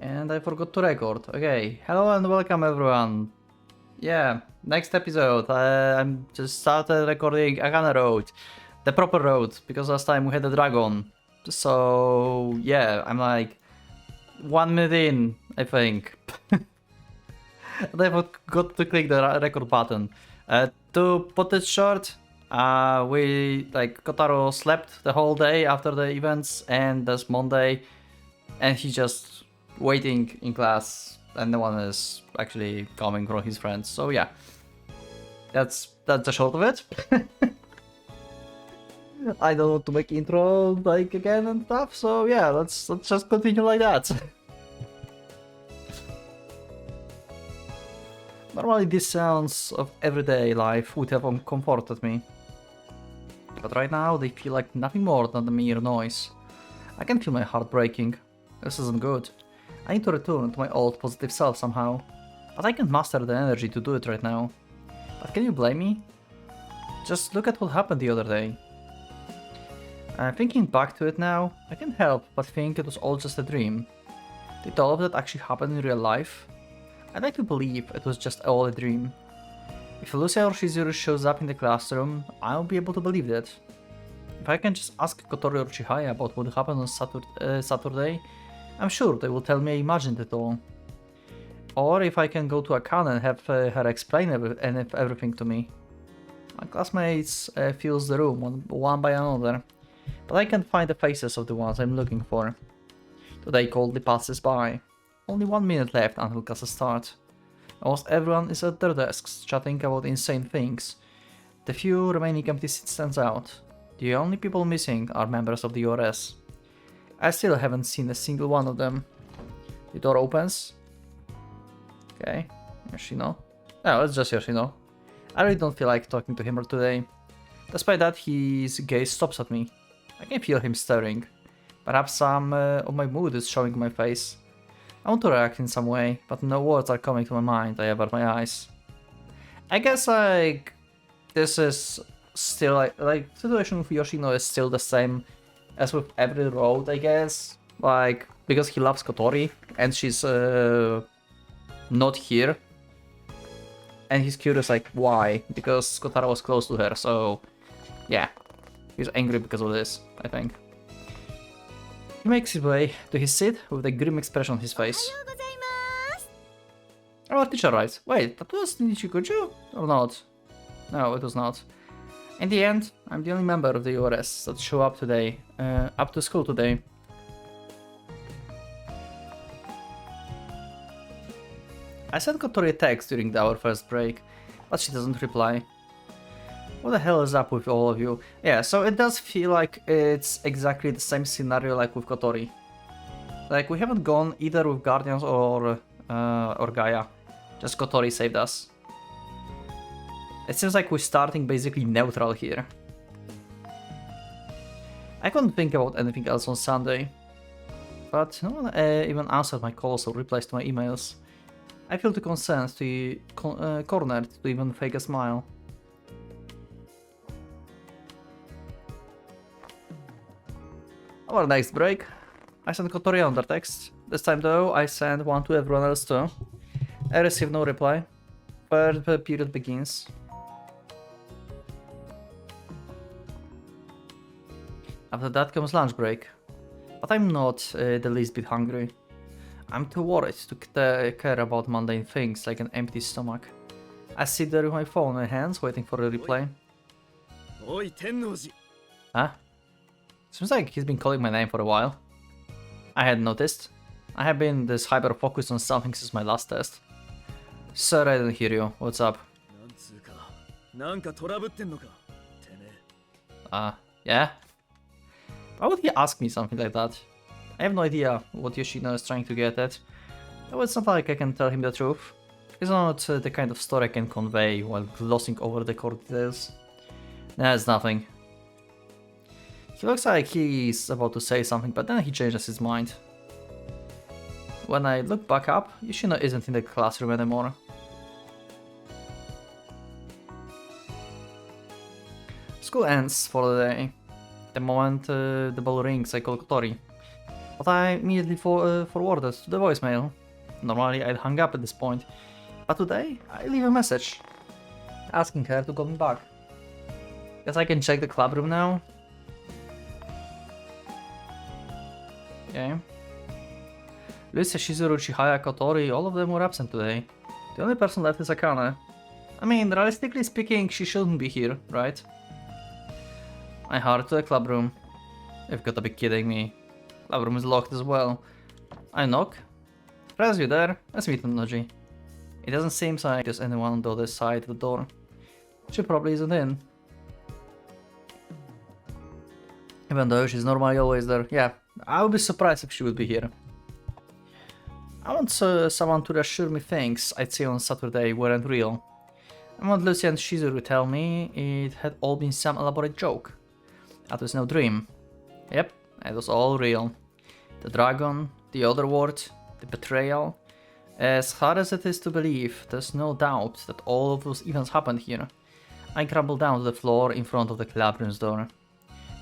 And I forgot to record. Okay, hello and welcome everyone. Yeah, next episode. I'm just started recording Agana Road. The proper road, because last time we had a dragon. So, yeah, I'm like 1 minute in, I think. And I forgot to click the record button. To put it short, Kotaro slept the whole day after the events, and that's Monday, and he's just waiting in class, and no one is actually coming from his friends. So yeah, that's the short of it. I don't want to make intro like again and stuff. So yeah, let's just continue like that. Normally these sounds of everyday life would have comforted me, but right now they feel like nothing more than a mere noise. I can feel my heart breaking. This isn't good. I need to return to my old positive self somehow, but I can't muster the energy to do it right now. But can you blame me? Just look at what happened the other day. Thinking back to it now, I can't help but think it was all just a dream. Did all of that actually happen in real life? I'd like to believe it was just all a dream. If Lucia or Shizuru shows up in the classroom, I'll be able to believe that. If I can just ask Kotori or Chihaya about what happened on Saturday, I'm sure they will tell me I imagined it all. Or if I can go to Akane and have her explain everything to me. My classmates fills the room one by another, but I can't find the faces of the ones I'm looking for. Today coldly passes by. Only 1 minute left until classes start. Almost everyone is at their desks, chatting about insane things. The few remaining empty seats stands out. The only people missing are members of the URS. I still haven't seen a single one of them. The door opens. Okay, Yoshino. Oh, it's just Yoshino. I really don't feel like talking to him today. Despite that, his gaze stops at me. I can feel him staring. Perhaps some of my mood is showing in my face. I want to react in some way, but no words are coming to my mind. I avert my eyes. I guess this is still situation with Yoshino is still the same as with every road, I guess. Because he loves Kotori and she's not here. And he's curious why, because Kotaro was close to her, so yeah. He's angry because of this, I think. He makes his way to his seat with a grim expression on his face. Our teacher arrives. Wait, that was Nichikuju? Or not? No, it was not. In the end, I'm the only member of the URS that show up today, up to school today. I sent Kotori a text during our first break, but she doesn't reply. What the hell is up with all of you? Yeah, so it does feel like it's exactly the same scenario like with Kotori. Like, we haven't gone either with Guardians or Gaia. Just Kotori saved us. It seems like we're starting basically neutral here. I couldn't think about anything else on Sunday. But no one even answered my calls or replies to my emails. I feel too concerned to cornered to even fake a smile. Our next break, I sent Kotori another text. This time though, I sent one to everyone else too. I received no reply. Third period begins. After that comes lunch break. But I'm not the least bit hungry. I'm too worried to care about mundane things like an empty stomach. I sit there with my phone in my hands waiting for a reply. Huh? Seems like he's been calling my name for a while. I hadn't noticed. I have been this hyper-focused on something since my last test. Sir, I didn't hear you. What's up? Yeah? Why would he ask me something like that? I have no idea what Yoshino is trying to get at. Though it's not like I can tell him the truth. It's not the kind of story I can convey while glossing over the core details. Nah, it's nothing. He looks like he's about to say something, but then he changes his mind. When I look back up, Yoshino isn't in the classroom anymore. School ends for the day. The moment the bell rings, I call Kotori. but I immediately forwarded to the voicemail. Normally I'd hang up at this point, but today I leave a message asking her to call me back. Guess I can check the club room now. Okay. Lucia, Shizuru, Chihaya, Kotori, all of them were absent today. The only person left is Akane. I mean, realistically speaking, she shouldn't be here, right? I hurried to the club room. You've got to be kidding me. Club room is locked as well. I knock. Prez, you there? Let's meet Noji. It doesn't seem like there's anyone on the other side of the door. She probably isn't in. Even though she's normally always there. Yeah, I would be surprised if she would be here. I want someone to reassure me things I'd say on Saturday weren't real. I want Lucy and Shizuru to tell me it had all been some elaborate joke. That was no dream. Yep, it was all real. The dragon, the other world, the betrayal. As hard as it is to believe, there's no doubt that all of those events happened here. I crumbled down to the floor in front of the club room's door.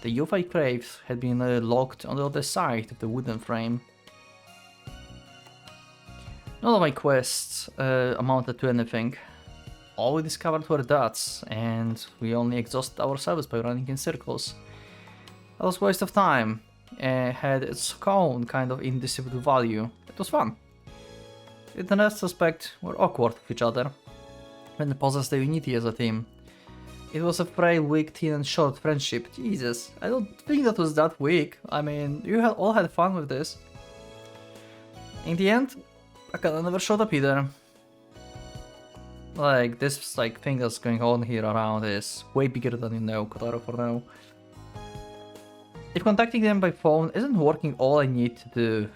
The youth I craved had been locked on the other side of the wooden frame. None of my quests amounted to anything. All we discovered were dots, and we only exhausted ourselves by running in circles. That was a waste of time. It had its own kind of indisputed value. It was fun. In the retrospect, we're awkward with each other. When possessed the unity as a team. It was a frail, weak, thin and short friendship. Jesus, I don't think that was that weak. I mean, you all had fun with this. In the end, Akane never showed up either. Like, this thing that's going on here around is way bigger than you know, Kotaro, for now. If contacting them by phone isn't working, all I need to do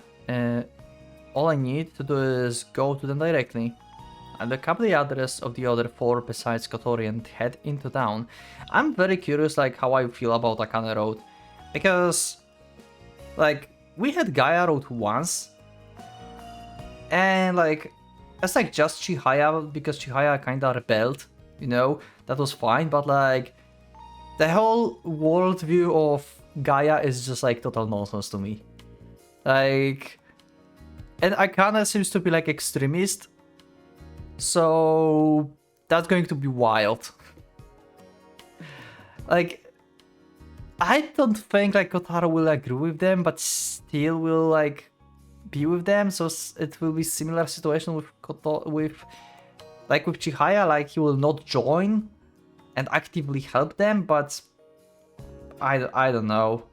is go to them directly. And look up the address of the other 4 besides Kotori and head into town. I'm very curious how I feel about Akane Road. Because, we had Gaia Road once. And it's just Chihaya, because Chihaya kinda rebelled, you know, that was fine, but the whole worldview of Gaia is just total nonsense to me. And Akane seems to be extremist, so that's going to be wild. I don't think Kotaro will agree with them, but still will be with them, so it will be similar situation with Chihaya, he will not join and actively help them, but I don't know.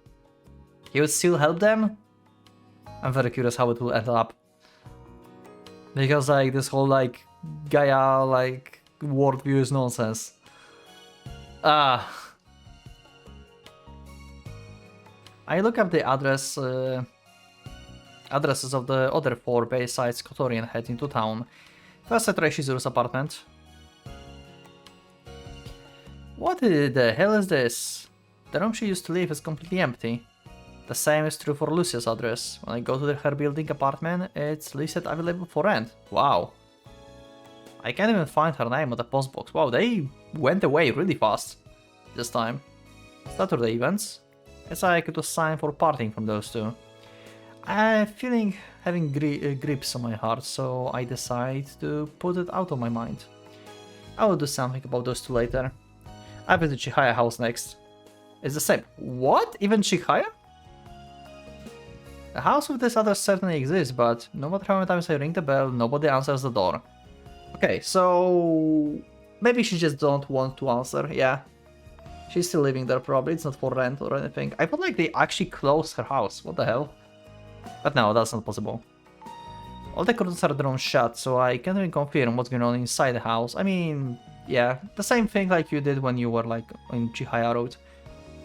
He will still help them. I'm very curious how it will end up, because this whole Gaia worldview is nonsense. I look up the addresses of the other 4 besides Kotori and head into town. First I try Shizuru's apartment. What the hell is this? The room she used to live is completely empty. The same is true for Lucia's address. When I go to her building apartment, it's listed available for rent. Wow. I can't even find her name on the postbox. Wow, they went away really fast this time. Saturday events. It's it was time for parting from those 2. I'm feeling having grips on my heart, so I decide to put it out of my mind. I will do something about those 2 later. I visit Chihaya house next. It's the same. What? Even Chihaya? A house with this address certainly exists, but no matter how many times I ring the bell, nobody answers the door. Okay, so maybe she just don't want to answer, yeah. She's still living there probably, it's not for rent or anything. I felt they actually closed her house, what the hell? But no, that's not possible. All the curtains are drawn shut, so I can't even confirm what's going on inside the house. I mean, yeah, the same thing you did when you were in Chihaya Road.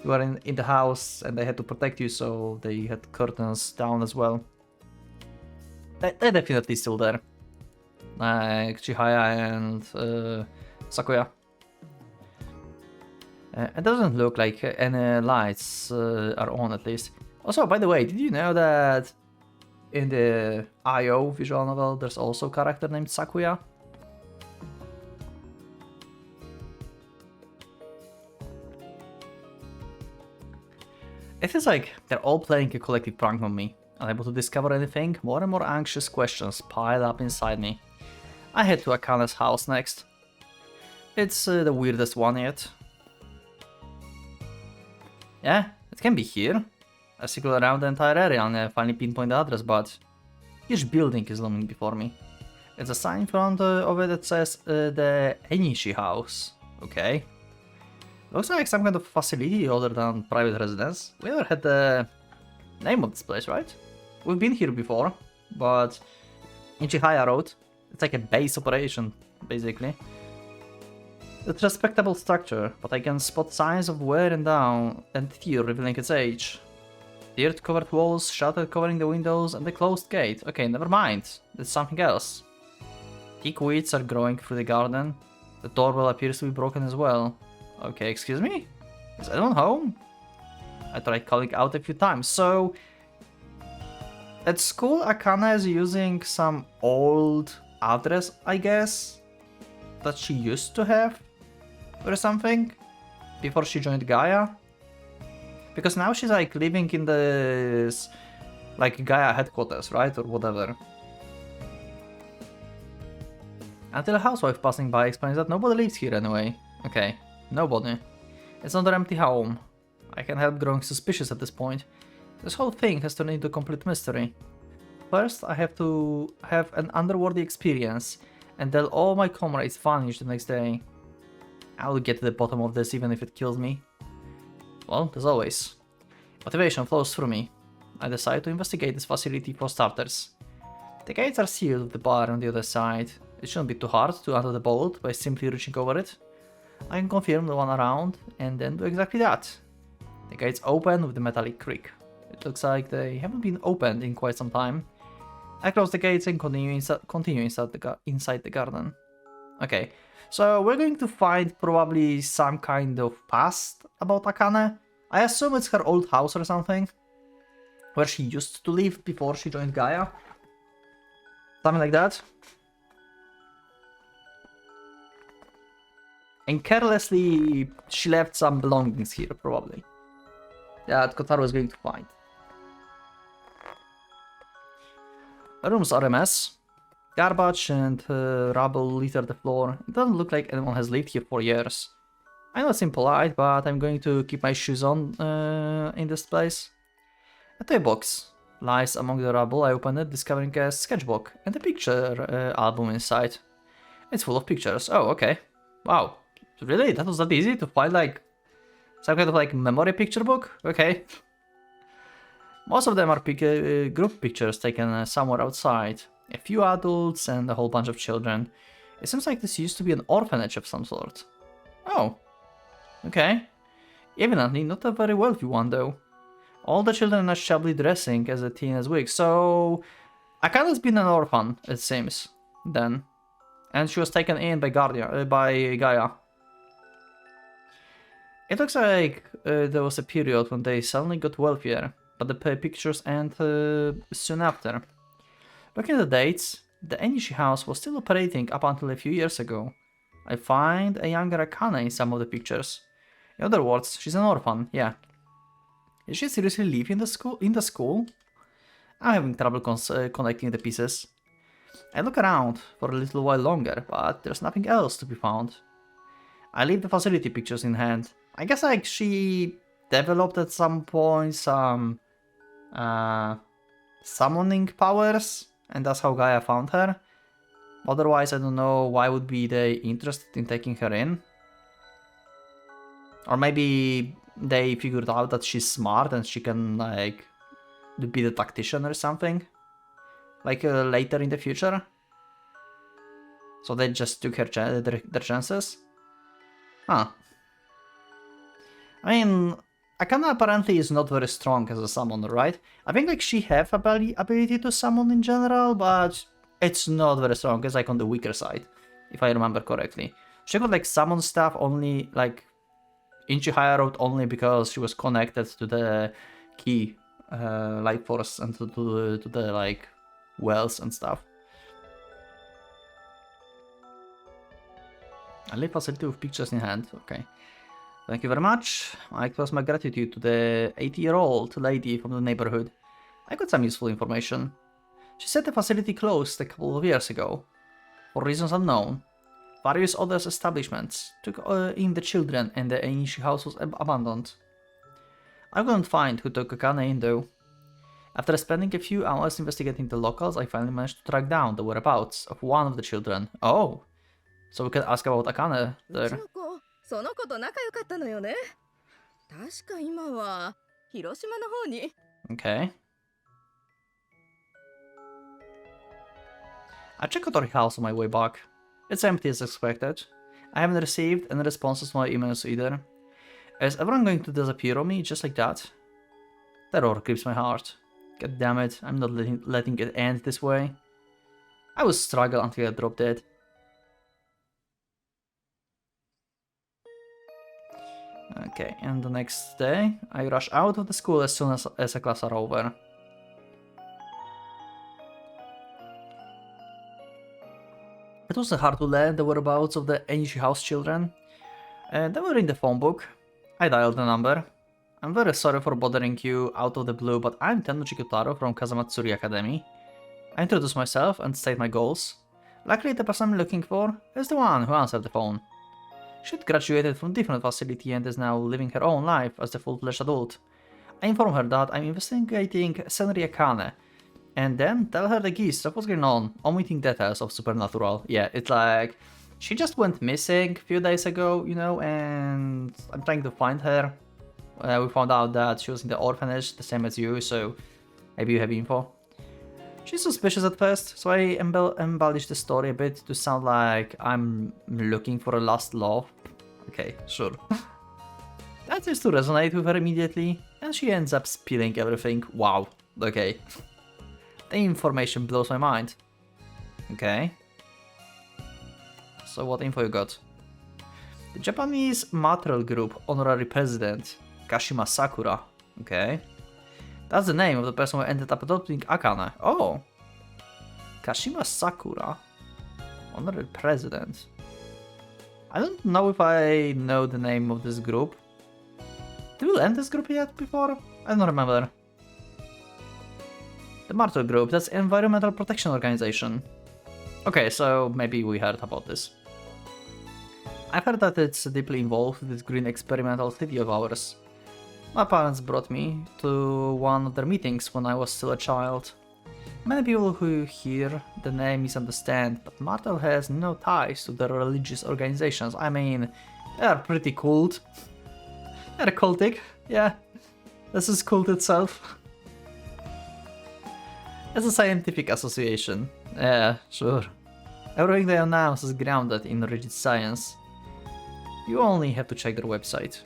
You were in the house and they had to protect you, so they had curtains down as well. They're definitely still there. Chihaya and Sakuya. It doesn't look like any lights are on, at least. Also, by the way, did you know that in the IO visual novel there's also a character named Sakuya? It feels like they're all playing a collective prank on me. Unable to discover anything, more and more anxious questions pile up inside me. I head to Akane's house next. It's the weirdest one yet. Yeah, it can be here. I circle around the entire area and I finally pinpoint the address, but huge building is looming before me. There's a sign in front of it that says the Enishi house. Okay. Looks like some kind of facility other than private residence. We never had the name of this place, right? We've been here before, but Ichihaya Road. It's like a base operation, basically. It's a respectable structure, but I can spot signs of wear and down and tear revealing its age. Dirt-covered walls, shutter covering the windows, and a closed gate. Okay, never mind. It's something else. Thick weeds are growing through the garden. The doorbell appears to be broken as well. Okay, excuse me? Is anyone home? I tried calling out a few times, so... At school, Akane is using some old address, I guess, that she used to have, or something, before she joined Gaia. Because now she's like living in this, like, Gaia headquarters, right, or whatever. Until a housewife passing by explains that nobody lives here anyway. Okay, nobody. It's not an empty home. I can't help growing suspicious at this point. This whole thing has turned into a complete mystery. First, I have to have an underworldly experience, and then all my comrades vanish the next day. I will get to the bottom of this even if it kills me. Well, as always. Motivation flows through me. I decide to investigate this facility for starters. The gates are sealed with the bar on the other side. It shouldn't be too hard to enter the bolt by simply reaching over it. I can confirm the one around, and then do exactly that. The gates open with a metallic creak. It looks like they haven't been opened in quite some time. I close the gates and continue inside the garden. Okay, so we're going to find probably some kind of past about Akane. I assume it's her old house or something, where she used to live before she joined Gaia. Something like that. And carelessly, she left some belongings here, probably. That Kotaro is going to find. The rooms are a mess. Garbage and rubble litter the floor. It doesn't look like anyone has lived here for years. I know it's impolite, but I'm going to keep my shoes on in this place. A toy box lies among the rubble. I open it, discovering a sketchbook and a picture album inside. It's full of pictures. Oh, okay. Wow. Really? That was that easy to find, like, some kind of, like, memory picture book? Okay. Most of them are group pictures taken somewhere outside. A few adults and a whole bunch of children. It seems like this used to be an orphanage of some sort. Oh. Okay. Evidently not a very wealthy one, though. All the children are shabbily dressing as a teenage wig, so... Akane's been an orphan, it seems, then. And she was taken in by Gaia. It looks like there was a period when they suddenly got wealthier, but the pictures end soon after. Looking at the dates, the Enishi house was still operating up until a few years ago. I find a younger Akane in some of the pictures. In other words, she's an orphan, yeah. Did she seriously live in the school? I'm having trouble connecting the pieces. I look around for a little while longer, but there's nothing else to be found. I leave the facility pictures in hand. I guess like she developed at some point some summoning powers, and that's how Gaia found her. Otherwise, I don't know why would be they interested in taking her in. Or maybe they figured out that she's smart and she can like be the tactician or something. Like later in the future. So they just took their chances. Huh. I mean, Akane apparently is not very strong as a summoner, right? I think like she have ability to summon in general, but it's not very strong. It's like on the weaker side, if I remember correctly. She could like summon stuff only like in Chihaya Road only because she was connected to the key life force and to the like wells and stuff. I leave facility with pictures in hand. Okay. Thank you very much. I express my gratitude to the 80-year-old lady from the neighborhood. I got some useful information. She said the facility closed a couple of years ago. For reasons unknown, various other establishments took in the children and the Enishi house was abandoned. I couldn't find who took Akane in though. After spending a few hours investigating the locals, I finally managed to track down the whereabouts of one of the children. Oh, so we can ask about Akane there. その子と仲良かったのよね。確か今は広島の方に。Okay. I checked out her house on my way back. It's empty as expected. I haven't received any responses to my emails either. Is everyone going to disappear on me just like that? Terror grips my heart. God damn it, I'm not letting it end this way. I will struggle until I drop dead. Okay, and the next day, I rush out of the school as soon as the class are over. It was hard to learn the whereabouts of the Enishi house children. They were in the phone book. I dialed the number. I'm very sorry for bothering you out of the blue, but I'm Tenuchi Kotaro from Kazamatsuri Academy. I introduced myself and state my goals. Luckily, the person I'm looking for is the one who answered the phone. She had graduated from different facility and is now living her own life as a full-fledged adult. I inform her that I'm investigating Senri Akane, and then tell her the gist of what's going on, omitting details of Supernatural. Yeah, it's like, she just went missing a few days ago, you know, and I'm trying to find her. We found out that she was in the orphanage, the same as you, so maybe you have info. She's suspicious at first, so I embellished the story a bit to sound like I'm looking for a lost love. Okay, sure. That seems to resonate with her immediately, and she ends up spilling everything. Wow, okay. The information blows my mind. Okay. So what info you got? The Japanese martial group honorary president, Kashima Sakura. Okay. That's the name of the person who ended up adopting Akane. Oh! Kashima Sakura. Honorary president. I don't know if I know the name of this group. Did we learn this group yet before? I don't remember. The Martyr Group, that's Environmental Protection Organization. Okay, so maybe we heard about this. I've heard that it's deeply involved with this green experimental city of ours. My parents brought me to one of their meetings when I was still a child. Many people who hear the name misunderstand, but Martel has no ties to the religious organizations. I mean, they are pretty cult. They're cultic, yeah. This is cult itself. It's a scientific association. Yeah, sure. Everything they announce is grounded in rigid science. You only have to check their website.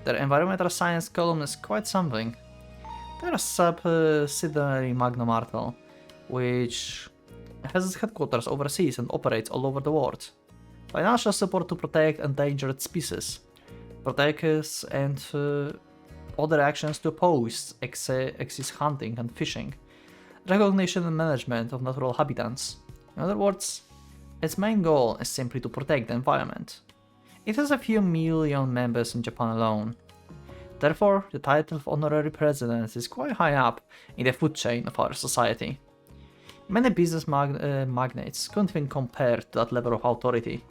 Their environmental science column is quite something. They're a subsidiary Magna Martel, which has its headquarters overseas and operates all over the world. Financial support to protect endangered species, protect and other actions to oppose excess hunting and fishing, recognition and management of natural habitats. In other words, its main goal is simply to protect the environment. It has a few million members in Japan alone. Therefore, the title of honorary president is quite high up in the food chain of our society. Many business magnates couldn't even compare to that level of authority.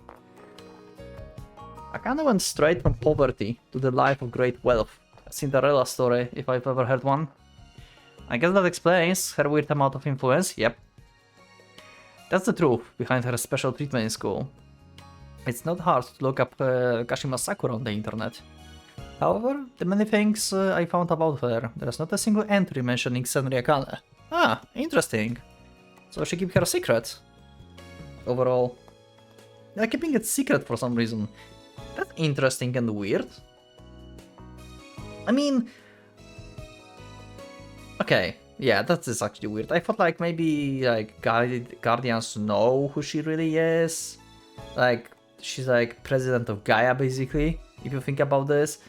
Akane went straight from poverty to the life of great wealth. A Cinderella story, if I've ever heard one. I guess that explains her weird amount of influence, yep. That's the truth behind her special treatment in school. It's not hard to look up Kashima Sakura on the internet. However, the many things I found about her, there's not a single entry mentioning Senri Akane. Ah, interesting. So she kept her secret. Overall. They're keeping it secret for some reason. That's interesting and weird. I mean... Okay, yeah, that is actually weird. I thought like maybe like Guardians know who she really is. Like, she's like president of Gaia basically, if you think about this.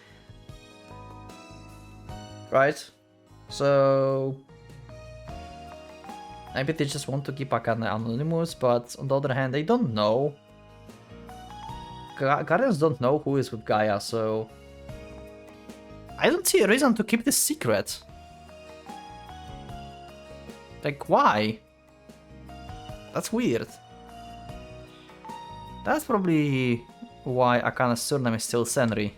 Right? So... maybe they just want to keep Akane anonymous, but on the other hand, they don't know. Guardians don't know who is with Gaia, so... I don't see a reason to keep this secret. Like, why? That's weird. That's probably why Akane's surname is still Senri.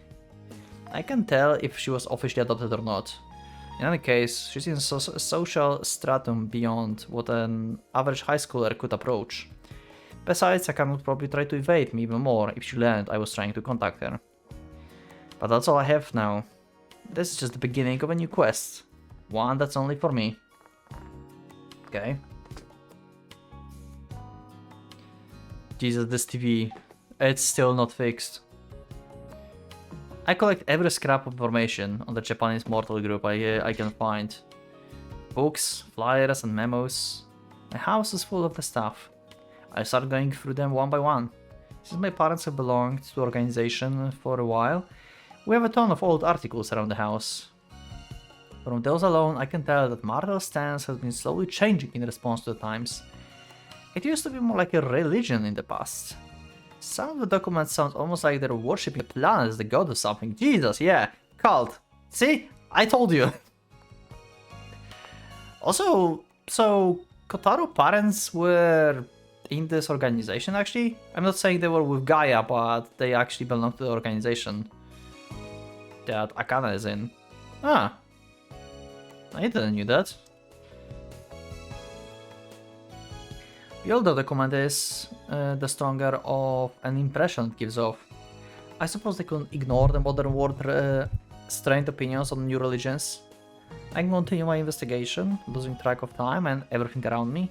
I can't tell if she was officially adopted or not. In any case, she's in a social stratum beyond what an average high schooler could approach. Besides, Akane would probably try to evade me even more if she learned I was trying to contact her. But that's all I have now. This is just the beginning of a new quest. One that's only for me. Okay. Jesus, this TV. It's still not fixed. I collect every scrap of information on the Japanese mortal group I can find. Books, flyers and memos. My house is full of the stuff. I start going through them one by one. Since my parents have belonged to the organization for a while, we have a ton of old articles around the house. From those alone, I can tell that Martel's stance has been slowly changing in response to the times. It used to be more like a religion in the past. Some of the documents sound almost like they're worshipping the planet as the god of something. Jesus, yeah, cult. See? I told you. Also, so Kotaro's parents were in this organization actually? I'm not saying they were with Gaia, but they actually belong to the organization that Akane is in. Ah. I didn't know that. The older the command is, the stronger of an impression it gives off. I suppose they couldn't ignore the modern world strained opinions on new religions. I can continue my investigation, losing track of time and everything around me.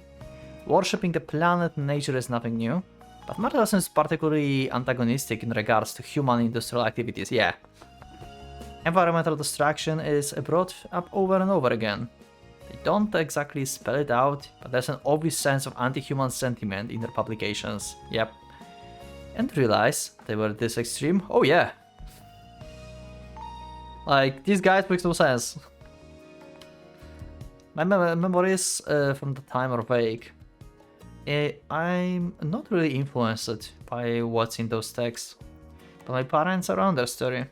Worshipping the planet and nature is nothing new, but Martel seems particularly antagonistic in regards to human industrial activities, yeah. Environmental destruction is brought up over and over again. They don't exactly spell it out, but there's an obvious sense of anti-human sentiment in their publications, yep. And realize they were this extreme, oh yeah. Like, these guys make no sense. My memories from the time are vague. I'm not really influenced by what's in those texts, but my parents are on their story.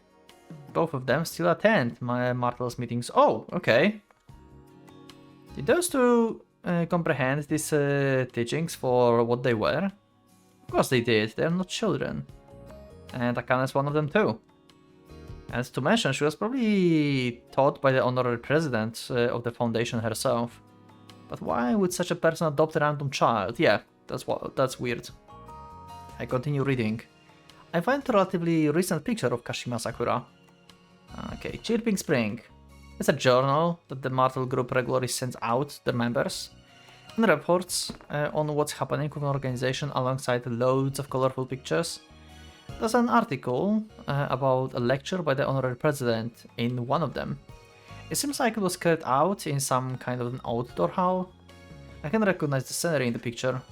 Both of them still attend my Martel's meetings. Oh, okay. Did those two comprehend these teachings for what they were? Of course they did, they're not children. And Akane is one of them too. And to mention, she was probably taught by the honorary president of the foundation herself. But why would such a person adopt a random child? Yeah, that's weird. I continue reading. I find a relatively recent picture of Kashima Sakura. Okay, Chirping Spring. It's a journal that the Martel group regularly sends out to their members, and reports on what's happening with an organization alongside loads of colorful pictures. There's an article about a lecture by the honorary president in one of them. It seems like it was carried out in some kind of an outdoor hall. I can recognize the scenery in the picture.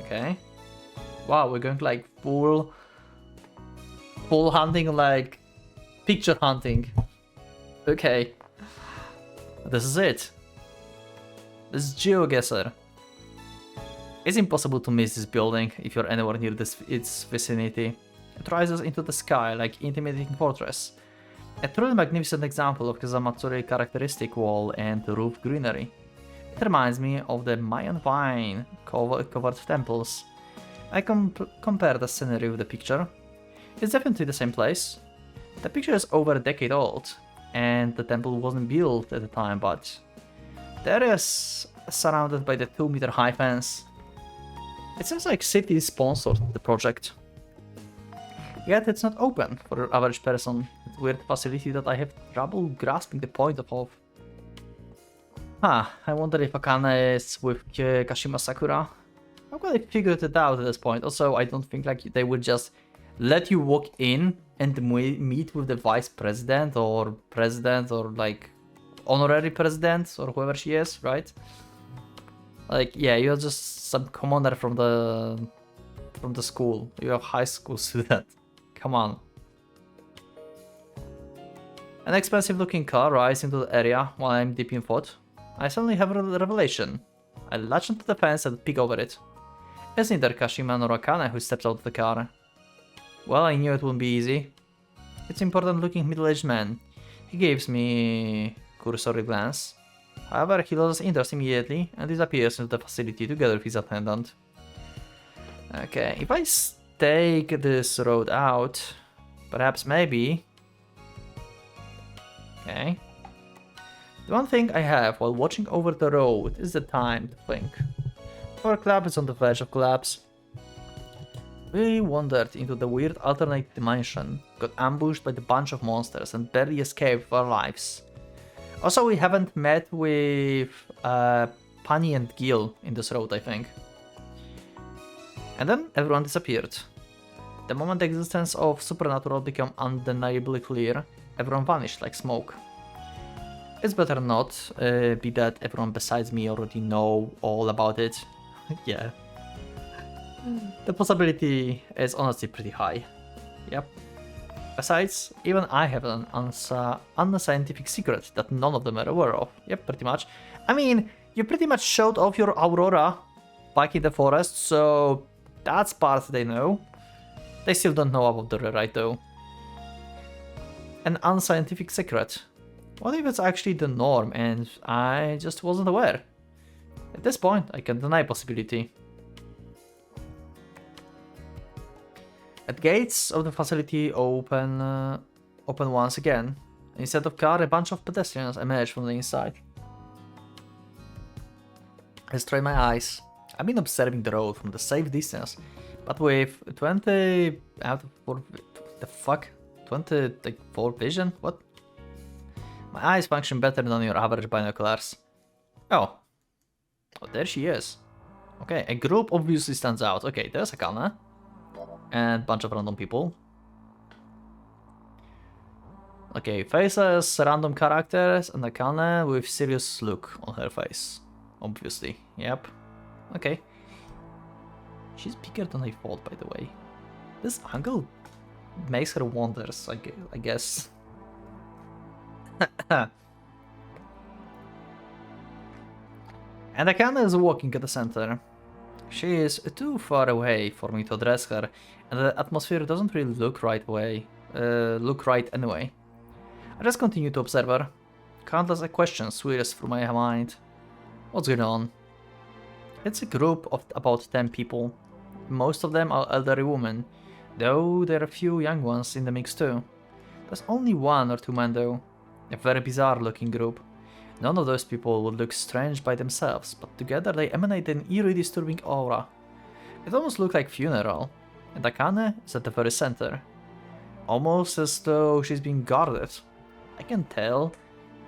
Okay. Wow, we're going like full hunting, like picture hunting. Okay. This is it. This is GeoGuessr. It's impossible to miss this building if you're anywhere near its vicinity. It rises into the sky like intimidating fortress. A truly magnificent example of Kazamatsuri characteristic wall and roof greenery. It reminds me of the Mayan vine covered temples. I compare the scenery with the picture. It's definitely the same place. The picture is over a decade old, and the temple wasn't built at the time, but the area is surrounded by the 2-meter high fence. It seems like city sponsored the project. Yet it's not open for the average person. It's a weird facility that I have trouble grasping the point of. I wonder if Akane is with Kashima Sakura. How could I figure it out at this point? Also, I don't think like they would just let you walk in and meet with the vice president or like honorary president or whoever she is, right? Like, yeah, you're just some commander from the school. You're a high school student. Come on. An expensive looking car rides into the area while I'm deep in thought. I suddenly have a revelation. I latch onto the fence and peek over it. It's neither Kashima nor Akane who steps out of the car. Well, I knew it wouldn't be easy. It's an important looking middle-aged man. He gives me a cursory glance. However, he loses interest immediately and disappears into the facility together with his attendant. Okay, if I stake this road out, perhaps maybe... Okay. The one thing I have while watching over the road is the time to think. Our club is on the verge of collapse. We wandered into the weird alternate dimension, got ambushed by the bunch of monsters and barely escaped with our lives. Also, we haven't met with Pani and Gil in this road, I think. And then everyone disappeared. The moment the existence of Supernatural became undeniably clear, everyone vanished like smoke. It's better not be that everyone besides me already know all about it. Yeah. The possibility is honestly pretty high. Yep. Besides, even I have an unscientific secret that none of them are aware of. Yep, pretty much. I mean, you pretty much showed off your aurora back in the forest, so that's part they know. They still don't know about the rewrite though. An unscientific secret. What if it's actually the norm and I just wasn't aware? At this point, I can deny possibility. At gates of the facility open once again. Instead of car, a bunch of pedestrians emerge from the inside. I strain my eyes. I've been observing the road from the safe distance, but with 20 out of 4, the fuck? 24 vision? What? My eyes function better than your average binoculars. Oh, there she is. Okay, a group obviously stands out. Okay, there's Akane. And a bunch of random people. Okay, faces, random characters, and Akane with serious look on her face. Obviously, yep. Okay. She's bigger than I thought, by the way. This angle makes her wonders, I guess. And Akane is walking at the center. She is too far away for me to address her, and the atmosphere doesn't really look right anyway. I just continue to observe her. Countless questions swirls through my mind. What's going on? It's a group of about 10 people. Most of them are elderly women, though there are a few young ones in the mix too. There's only 1 or 2 men though. A very bizarre looking group. None of those people would look strange by themselves, but together they emanate an eerie, disturbing aura. It almost looks like funeral, and Akane is at the very center. Almost as though she's being guarded. I can tell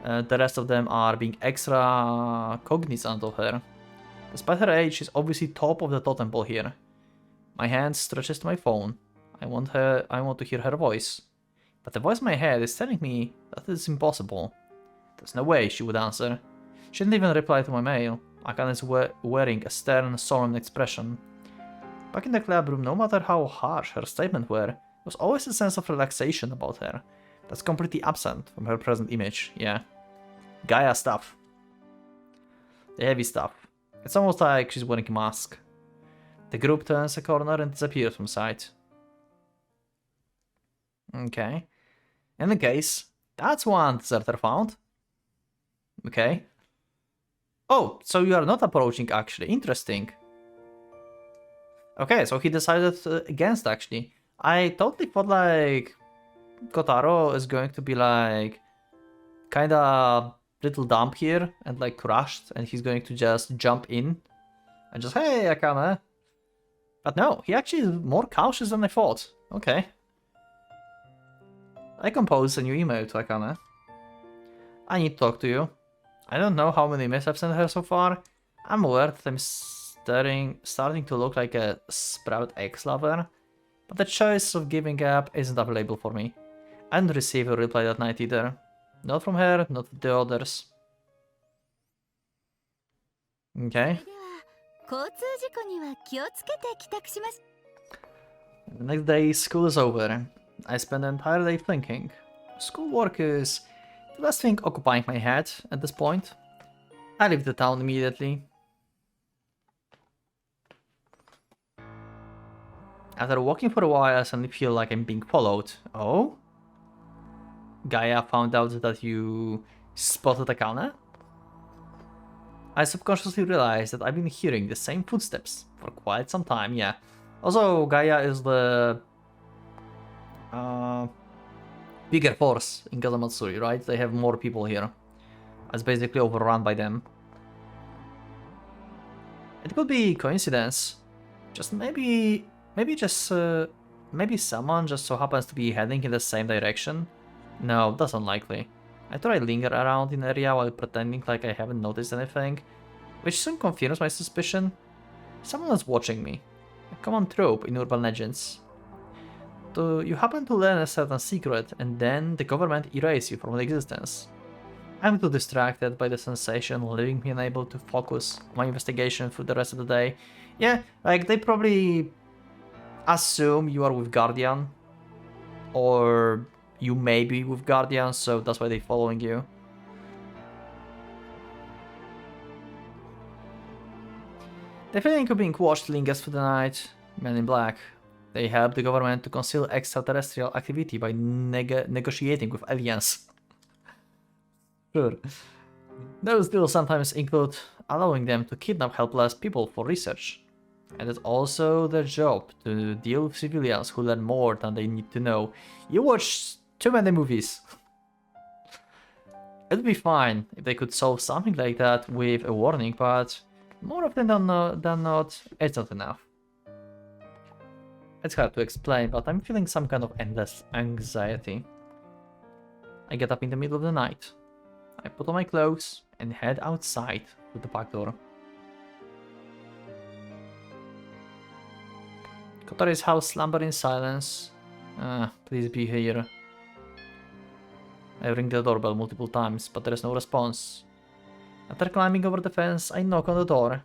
the rest of them are being extra cognizant of her. Despite her age, she's obviously top of the totem pole here. My hand stretches to my phone. I want to hear her voice. But the voice in my head is telling me that it's impossible. There's no way she would answer. She didn't even reply to my mail. Akane is wearing a stern, solemn expression. Back in the club room, no matter how harsh her statements were, there was always a sense of relaxation about her. That's completely absent from her present image, yeah. Gaia stuff. The heavy stuff. It's almost like she's wearing a mask. The group turns a corner and disappears from sight. Okay. In the case, that's one deserter found. Okay. Oh, so you are not approaching actually. Interesting. Okay, so he decided against actually. I totally thought like Kotaro is going to be like kinda little dumb here and like crushed and he's going to just jump in and just, hey, Akane. But no, he actually is more cautious than I thought. Okay. I composed a new email to Akane. I need to talk to you. I don't know how many emails I've sent her so far. I'm aware that I'm starting to look like a Sprout X lover, but the choice of giving up isn't available for me. I didn't receive a reply that night either. Not from her, not the others. Okay. The next day, school is over. I spend the entire day thinking. Schoolwork is the last thing occupying my head at this point. I leave the town immediately. After walking for a while, I suddenly feel like I'm being followed. Oh? Gaia found out that you spotted Akane? I subconsciously realized that I've been hearing the same footsteps for quite some time, yeah. Also, Gaia is the bigger force in Kazamatsuri, right? They have more people here. It's basically overrun by them. It could be coincidence. Just maybe someone just so happens to be heading in the same direction. No, that's unlikely. I thought I'd linger around in the area while pretending like I haven't noticed anything, which soon confirms my suspicion. Someone is watching me. A common trope in urban legends. You happen to learn a certain secret, and then the government erases you from existence. I'm too distracted by the sensation, leaving me unable to focus on my investigation through the rest of the day. Yeah, like, they probably assume you are with Guardian, or you may be with Guardian, so that's why they're following you. The feeling of being watched lingers through the night. Men in Black. They help the government to conceal extraterrestrial activity by negotiating with aliens. Sure. Those deals sometimes include allowing them to kidnap helpless people for research. And it's also their job to deal with civilians who learn more than they need to know. You watch too many movies. It'd be fine if they could solve something like that with a warning, but more often than not, it's not enough. It's hard to explain, but I'm feeling some kind of endless anxiety. I get up in the middle of the night. I put on my clothes and head outside through the back door. Kotori's house slumbers in silence. Please be here. I ring the doorbell multiple times, but there is no response. After climbing over the fence, I knock on the door.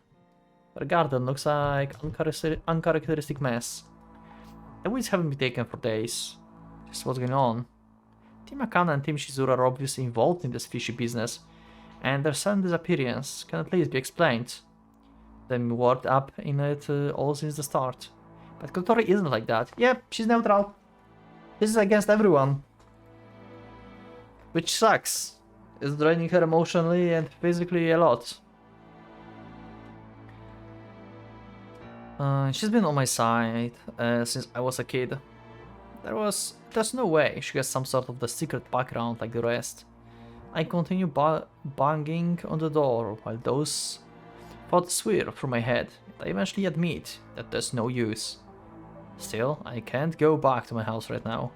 The garden looks like uncharacteristic mess. The weeds haven't been taken for days. Just what's going on? Team Akana and Team Shizuru are obviously involved in this fishy business, and their sudden disappearance can at least be explained. They've been warped up in it all since the start. But Kotori isn't like that. Yep, she's neutral. This is against everyone. Which sucks. It's draining her emotionally and physically a lot. She's been on my side since I was a kid. There's no way she has some sort of the secret background like the rest. I continue banging on the door while those thoughts swirl through my head. I eventually admit that there's no use. Still, I can't go back to my house right now.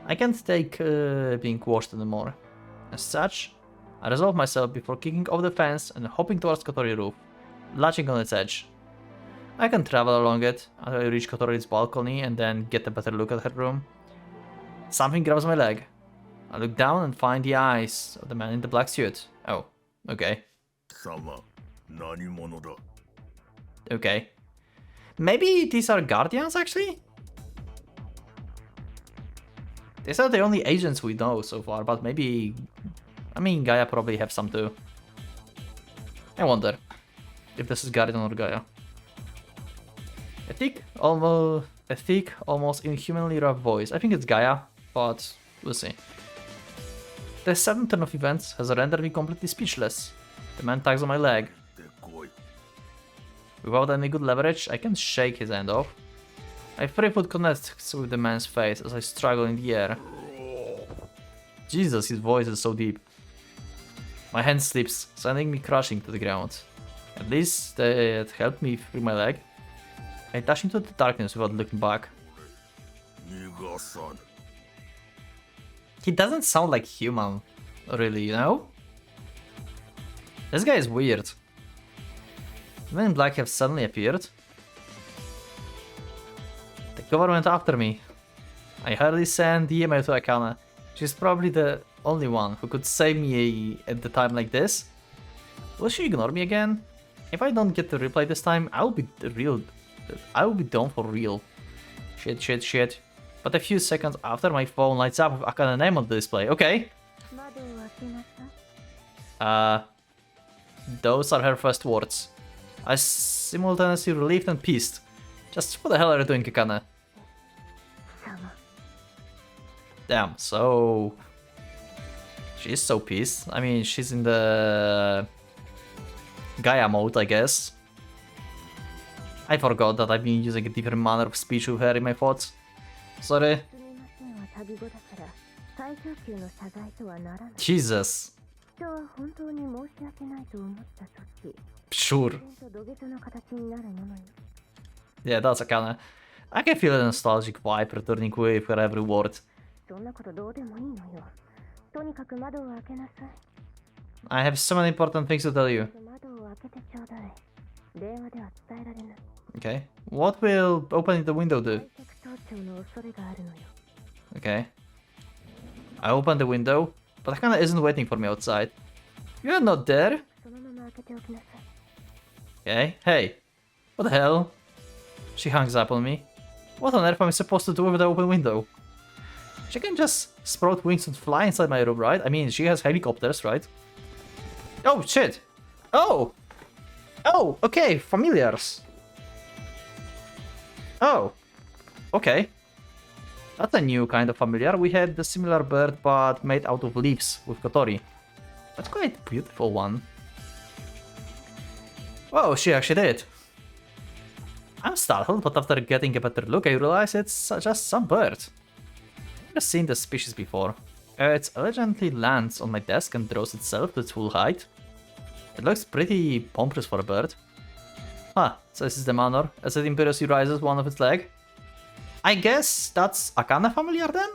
I can't take being watched anymore. As such, I resolve myself before kicking off the fence and hopping towards Kotori's roof, latching on its edge. I can travel along it until I reach Kotori's balcony and then get a better look at her room. Something grabs my leg. I look down and find the eyes of the man in the black suit. Oh, okay. Okay. Maybe these are guardians, actually? These are the only agents we know so far, but maybe... I mean, Gaia probably have some too. I wonder if this is Guardian or Gaia. A thick, almost inhumanly rough voice. I think it's Gaia, but we'll see. The sudden turn of events has rendered me completely speechless. The man tugs on my leg. Without any good leverage, I can shake his hand off. My free foot connects with the man's face as I struggle in the air. Jesus, his voice is so deep. My hand slips, sending me crashing to the ground. At least it helped me free my leg. I dash into the darkness without looking back. He doesn't sound like human, really, you know? This guy is weird. The men in black have suddenly appeared. The government after me. I hurriedly send the email to Akana. She's probably the only one who could save me at the time like this. Will she ignore me again? If I don't get the reply this time, I will be done for real. Shit. But a few seconds after, my phone lights up with Akana's name on the display. Okay. Those are her first words. I simultaneously relieved and pissed. Just what the hell are you doing, Akana? Damn, so... She's so pissed. I mean, she's in the Gaia mode, I guess. I forgot that I've been using a different manner of speech with her in my thoughts. Sorry. Jesus. Sure. Yeah, that's a kinda... I can feel a nostalgic vibe returning with her every word. I have so many important things to tell you. Okay. What will opening the window do? Okay. I open the window, but Akana isn't waiting for me outside. You're not there? Okay. Hey. What the hell? She hangs up on me. What on earth am I supposed to do with the open window? She can just sprout wings and fly inside my room, right? I mean, she has helicopters, right? Oh, shit! Oh! Oh, okay, familiars. Oh, okay. That's a new kind of familiar. We had the similar bird, but made out of leaves with Kotori. That's quite a beautiful one. Whoa, she actually did. I'm startled, but after getting a better look, I realize it's just some bird. I've never seen this species before. It elegantly lands on my desk and throws itself to its full height. It looks pretty pompous for a bird. Huh, so this is the manner as it imperiously raises one of its leg. I guess that's Akana familiar then?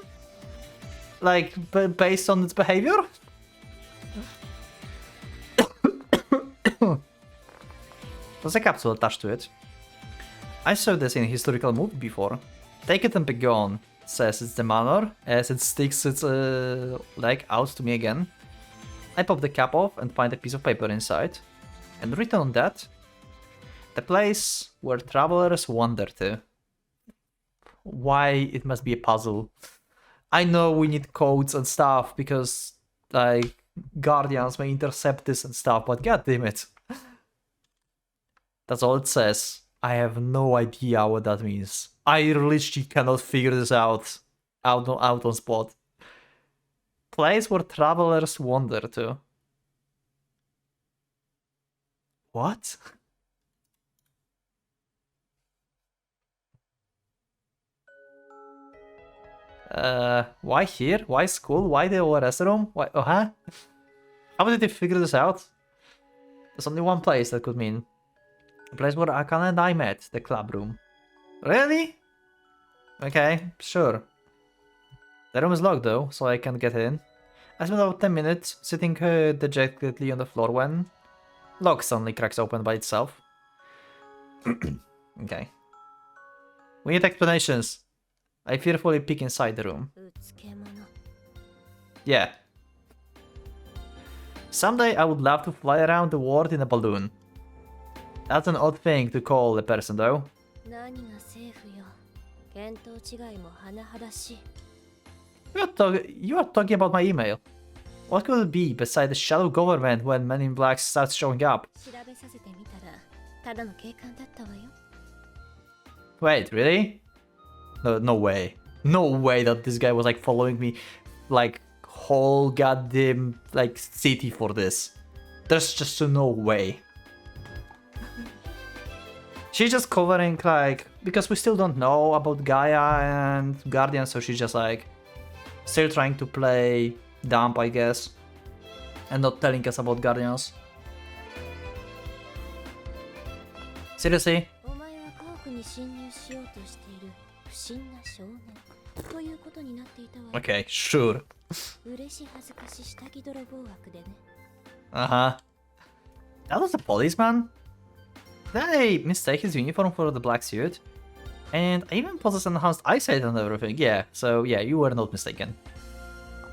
Like, based on its behavior? There's a capsule attached to it. I saw this in a historical movie before. Take it and be gone, says it's the manner as it sticks its leg out to me again. I pop the cap off and find a piece of paper inside. And written on that, the place where travelers wander to. Why it must be a puzzle. I know we need codes and stuff because like guardians may intercept this and stuff, but god damn it. That's all it says. I have no idea what that means. I literally cannot figure this out on spot. Place where travelers wander to. What? Why here? Why school? Why the ORS room? Why? Oh, huh? How did they figure this out? There's only one place that could mean. The place where Akana and I met, the club room. Really? Okay, sure. The room is locked though, so I can't get in. I spent about 10 minutes sitting dejectedly on the floor when lock suddenly cracks open by itself. Okay. We need explanations. I fearfully peek inside the room. Yeah. Someday I would love to fly around the world in a balloon. That's an odd thing to call a person though. You are talking about my email. What could it be beside the shadow government when Men in Black starts showing up? Wait, really? No way. No way that this guy was like following me like whole goddamn like city for this. There's just no way. She's just covering like, because we still don't know about Gaia and Guardian, so she's just like still trying to play dumb, I guess, and not telling us about Guardians. Seriously? Okay, sure. Uh-huh. That was a policeman? Did I mistake his uniform for the black suit? And I even possess enhanced eyesight and everything. Yeah, so yeah, you were not mistaken.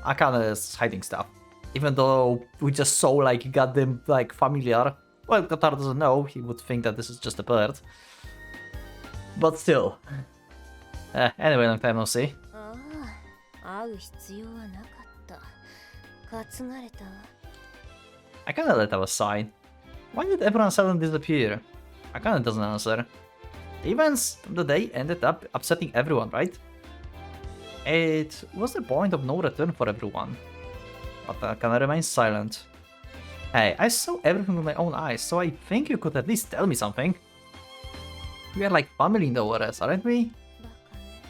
Akana is hiding stuff. Even though we just saw like goddamn like familiar. Well, Kotar doesn't know, he would think that this is just a bird. But still. Anyway, long time no see. I kinda let that a sign. Why did everyone suddenly disappear? Akana doesn't answer. The events of the day ended up upsetting everyone, right? It was the point of no return for everyone. But Akana remains silent. Hey, I saw everything with my own eyes, so I think you could at least tell me something. We are like family in the waters, aren't we? バカね。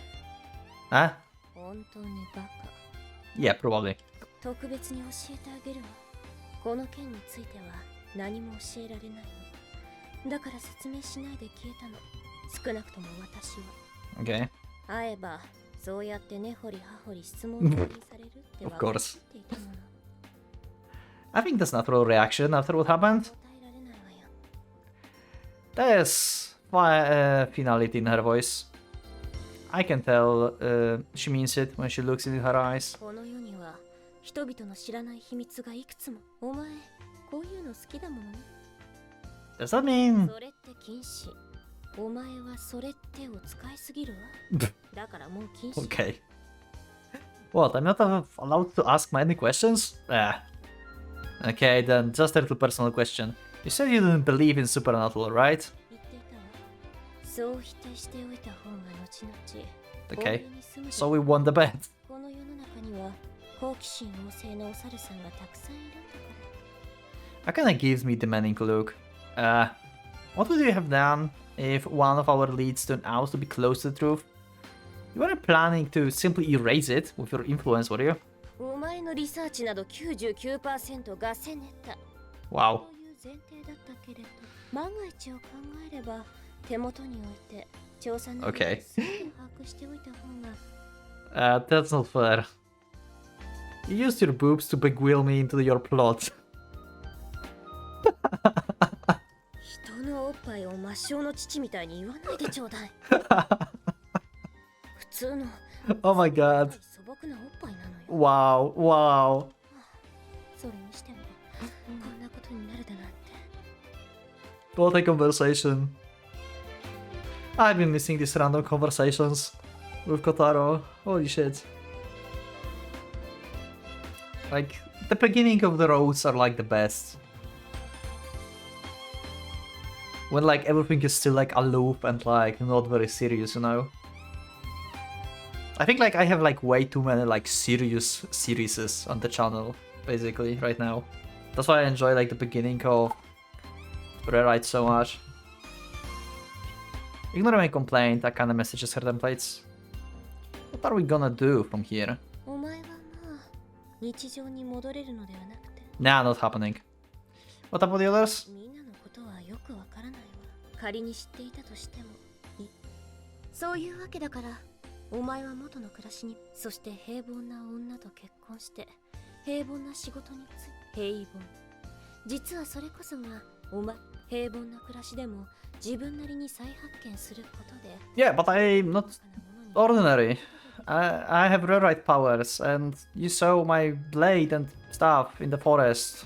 Huh? 本当にバカ。 Yeah, probably. 特別に教えてあげるわ。この件については何も教えられないの。だから説明しないで消えたの。少なくとも私は。Okay. 会えばそうやって根掘り葉掘り質問にされるって分かっていたもの。 I think that's natural reaction after what happened. 答えられないわよ。 There's finality in her voice. I can tell she means it when she looks into her eyes. この世には人々の知らない秘密がいくつも。お前こういうの好きだものね。 Does that mean... それって禁止。お前はそれってを使いすぎるわ。だからもう禁止。 Okay. What, I'm not allowed to ask many questions? Okay, then just a little personal question. You said you didn't believe in supernatural, right? 言っていたわ。そう否定しておいた方が後々。 Okay. こういうに住む So we won the bet. この世の中には好奇心旺盛なお猿さんがたくさんいるんだか That kinda gives me demanding look. What would you have done if one of our leads turned out to be close to the truth? You weren't planning to simply erase it with your influence, were you? ら。お前のリサーチなど 99% ガセネタ。 Wow. そういう前提だったけれど、万が一を考えれば手元に置いて調査内容を Okay. 全て把握しておいた方が。 That's not fair. You used your boobs to beguile me into your plot. 人のおっぱいを抹消の父みたいに言わないでちょうだい。普通の Oh my god. 素朴なおっぱいなのよ。 Wow, wow. それにしてもこんなことになるだなんて。 What a conversation. I've been missing these random conversations with Kotaro. Holy shit. Like, the beginning of the roads are like the best. When like everything is still like aloof and like not very serious, you know? I think like I have like way too many like serious series on the channel, basically, right now. That's why I enjoy like the beginning of Rewrite so much. Ignore my complaint, that kind of messages her templates. What are we gonna do from here? お前はまあ日常に戻れるのではなくて。 Nah, not happening. What about the others? みんなのことはよくわからないわ。仮に知っていたとしてもいい。そういうわけだから、お前は元の暮らしに、そして平凡な女と結婚して、平凡な仕事に就い、平凡。実はそれこそが、お前、平凡な暮らしでも自分なりに再発見することで。 Yeah, but I'm not ordinary. I have rewrite powers, and you saw my blade and stuff in the forest.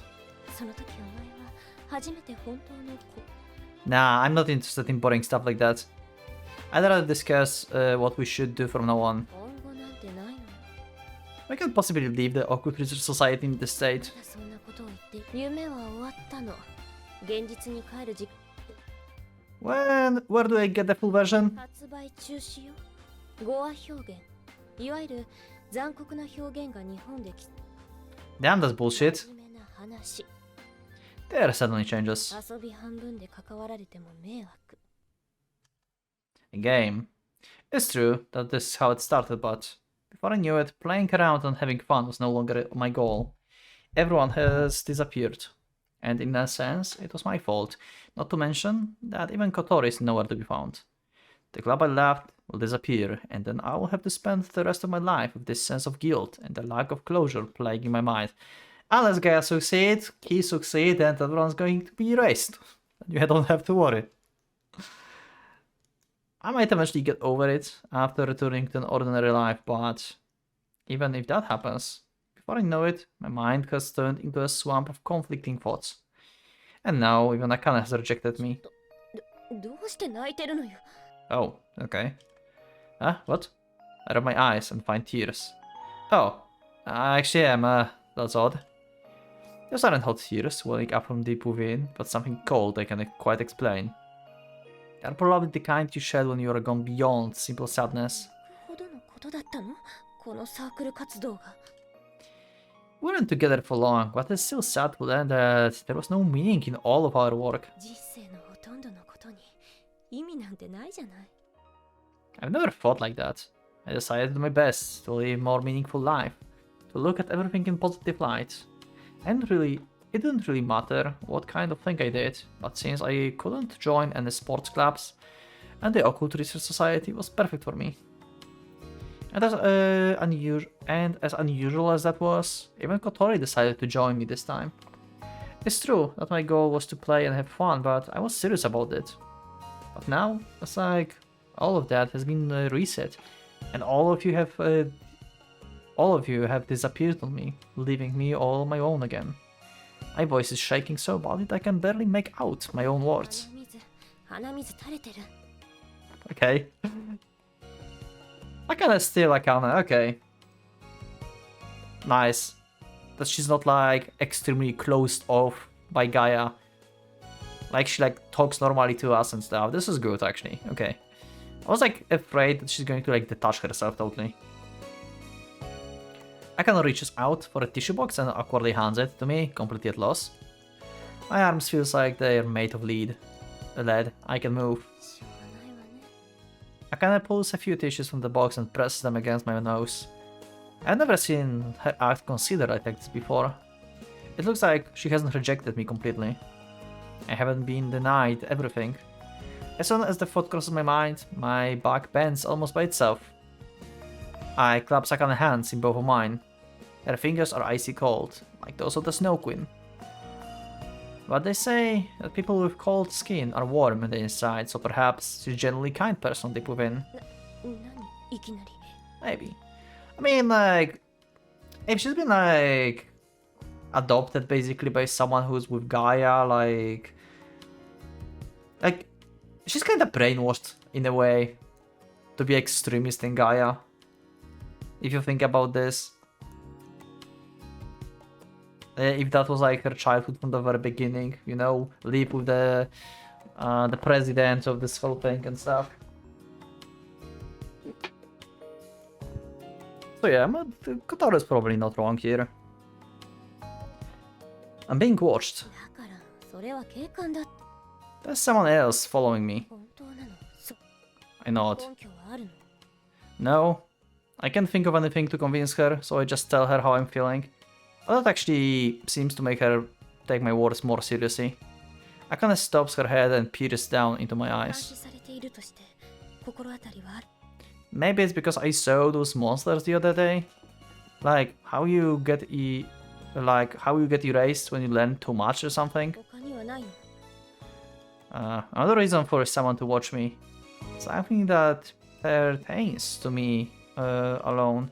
その時お前は初めて本当の子。 Nah, I'm not interested in boring stuff like that. I'd rather discuss what we should do from now on. 今後なんてないの。 We can't possibly leave the Occult Research Society in this state. まだそんなことを言って夢は終わったの。現実に帰る時 Where do I get the full version? 発売中止よ。語話表現、いわゆる残酷な表現が日本でき Damn, that's bullshit. 真面目な話。 There are suddenly changes. 遊び半分で関わられても迷惑。 A game. It's true that this is how it started, but before I knew it, playing around and having fun was no longer my goal. Everyone has disappeared. And in a sense, it was my fault. Not to mention that even Kotori is nowhere to be found. The club I left will disappear, and then I will have to spend the rest of my life with this sense of guilt and the lack of closure plaguing my mind. Unless Gaia succeeds, he succeeds, and everyone's going to be erased. You don't have to worry. I might eventually get over it after returning to an ordinary life, but even if that happens, before I know it, my mind has turned into a swamp of conflicting thoughts. And now even Akane has rejected me. どうして泣いてるのよ。 Oh, okay. What? I rub my eyes and find tears. Oh, I actually am, that's odd. Those aren't hot tears welling up from deep within, but something cold I can't quite explain. They're probably the kind you shed when you are gone beyond simple sadness. ほどのことだったの？このサークル活動が。We weren't together for long, but it's still sad to learn that there was no meaning in all of our work. 人生のほとんどのことに意味なんてないじゃない。 I've never thought like that. I decided my best to live a more meaningful life, to look at everything in positive light. It didn't really matter what kind of thing I did, but since I couldn't join any sports clubs, and the Occult Research Society was perfect for me. And as unusual as that was, even Kotori decided to join me this time. It's true that my goal was to play and have fun, but I was serious about it. But now, it's like all of that has been reset, and all of you have disappeared on me, leaving me all on my own again. My voice is shaking so badly that I can barely make out my own words. 鼻水垂れてる。 Okay. I kinda still like Anna, okay. Nice. That she's not like extremely closed off by Gaia. Like she like talks normally to us and stuff. This is good actually, okay. I was like afraid that she's going to like detach herself totally. Akana reaches out for a tissue box and awkwardly hands it to me, completely at loss. My arms feels like they're made of lead. I can move. しょうがないわね。 Akane pulls a few tissues from the box and presses them against my nose. I've never seen her act considerate like this before. It looks like she hasn't rejected me completely. I haven't been denied everything. As soon as the thought crosses my mind, my back bends almost by itself. I clasp Akane's hands in both of mine. Her fingers are icy cold, like those of the Snow Queen. But they say that people with cold skin are warm on the inside, so perhaps she's a genuinely kind person deep within. 何いきなり。 Maybe. I mean, like, if she's been, like, adopted basically by someone who's with Gaia, like, she's kind of brainwashed in a way to be extremist in Gaia. If you think about this. If that was like her childhood from the very beginning, you know, live with the president of this whole thing and stuff. So yeah, Kotaru is probably not wrong here. I'm being watched. だからそれは警官だ。 There's someone else following me. 本当なの。そう。 I nod. 根拠はあるの。 No, I can't think of anything to convince her, so I just tell her how I'm feeling. Well, that actually seems to make her take my words more seriously. Akane stops her head and peers down into my 監 eyes. 視されているとして心当たりはある。 Maybe it's because I saw those monsters the other day. Like how you get erased when you learn too much or something. 他にはないの。 Another reason for someone to watch me. Something that pertains to me alone.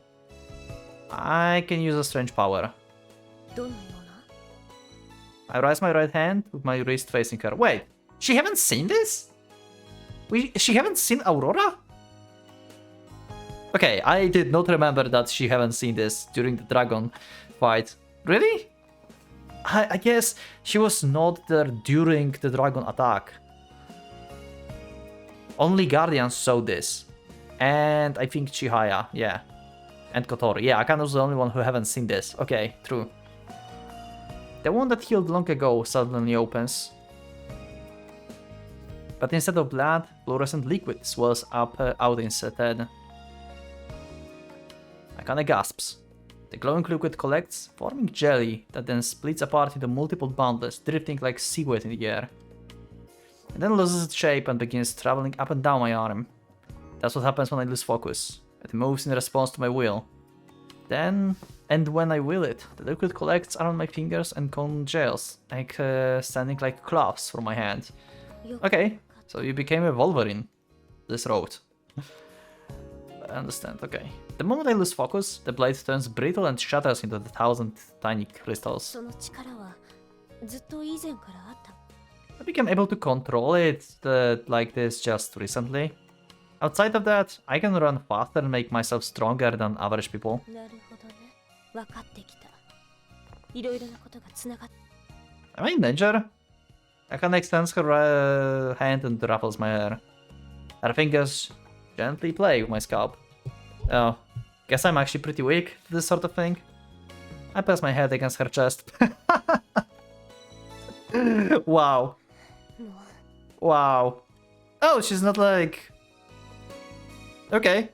I can use a strange power. どのような。 I raise my right hand with my wrist facing her. Wait, she haven't seen this? She haven't seen Aurora? Okay, I did not remember that she haven't seen this during the dragon fight. Really? I guess she was not there during the dragon attack. Only Guardians saw this. And I think Chihaya, yeah. And Kotori. Yeah, Akane was the only one who haven't seen this. Okay, true. The one that healed long ago suddenly opens. But instead of blood, fluorescent liquid swells up out instead. Akane gasps. The glowing liquid collects, forming jelly that then splits apart into multiple bundles, drifting like seaweed in the air. It then loses its shape and begins traveling up and down my arm. That's what happens when I lose focus. It moves in response to my will. Then, and when I will it, the liquid collects around my fingers and congeals, like standing like cloves from my hand. Okay, so you became a Wolverine. This road. I understand, okay. The moment I lose focus, the blade turns brittle and shatters into 1,000 tiny crystals. その力はずっと以前からあった。 I became able to control it like this just recently. Outside of that, I can run faster and make myself stronger than average people. なるほどね。分かってきた。いろいろなことがつながっ Am I in danger? Akane extends her hand and ruffles my hair. Her fingers gently play with my scalp. Oh, guess I'm actually pretty weak to this sort of thing. I pressed my head against her chest. Wow. もう Wow. Oh, she's not like... Okay.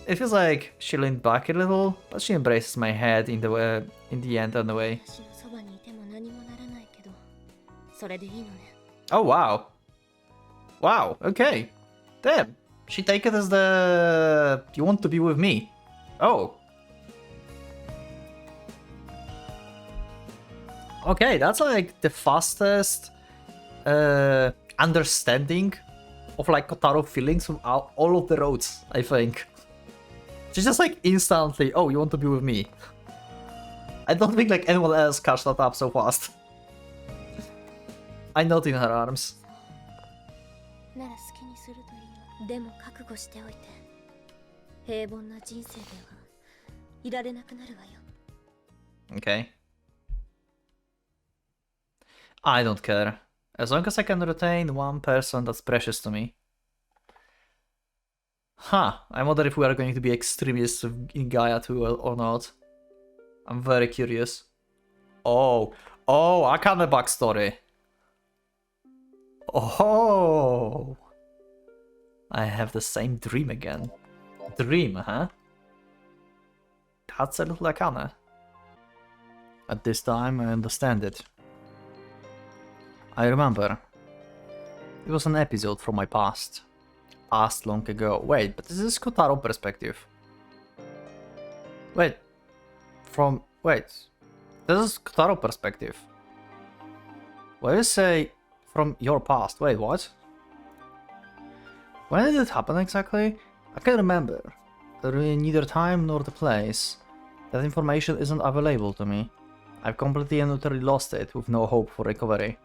It feels like she leaned back a little, but she embraces my head in the end on the way. 私のそばにいても何もならないけどそれでいいのね Oh, wow. Wow, okay. Damn. She take it as the... You want to be with me. Oh. Okay, that's like the fastest understanding of like Kotaro feelings from all of the roads, I think. She's just like instantly, oh, you want to be with me. I don't think like anyone else catch that up so fast. I knot in her arms. なら好きにするといいわでも覚悟しておいて平凡な人生ではいられなくなるわよ Okay. I don't care. As long as I can retain one person that's precious to me. Huh. I wonder if we are going to be extremists in Gaia 2 or not. I'm very curious. Oh. Oh, Akane backstory. Oh. I have the same dream again. Dream, huh? That's a little Akane. At this time, I understand it. I remember. It was an episode from my past. Past long ago. Wait, but this is Kotaro perspective. Wait. Wait. This is Kotaro perspective. Why do you say from your past? Wait, what? When did it happen exactly? I can't remember. Neither time nor the place. That information isn't available to me. I've completely and utterly lost it with no hope for recovery.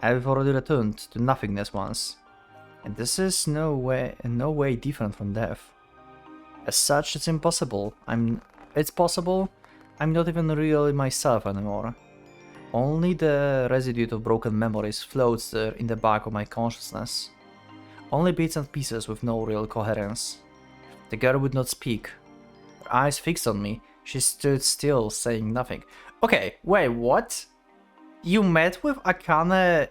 I've already returned to nothingness once. And this is in no way different from death. As such, it's impossible. It's possible. I'm not even really myself anymore. Only the residue of broken memories floats there in the back of my consciousness. Only bits and pieces with no real coherence. The girl would not speak. Her eyes fixed on me, she stood still, saying nothing. Okay, wait, what? You met with Akane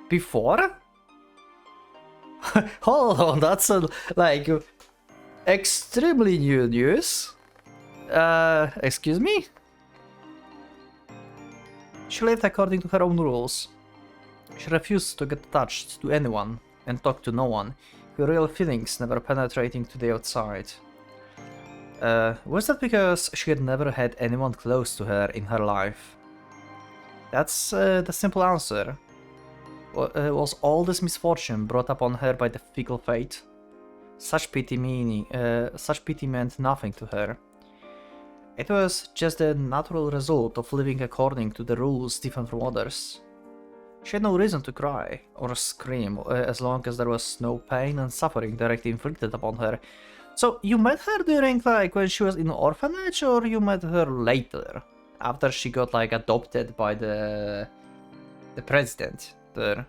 before? Hold on, that's like extremely new news. Excuse me? She lived according to her own rules. She refused to get attached to anyone and talk to no one, her real feelings never penetrating to the outside. Was that because she had never had anyone close to her in her life? That's the simple answer. Was all this misfortune brought upon her by the fickle fate? Such pity meant nothing to her. It was just the natural result of living according to the rules different from others. She had no reason to cry or scream as long as there was no pain and suffering directly inflicted upon her. So you met her during like when she was in orphanage, or you met her later, after she got like adopted by the president there?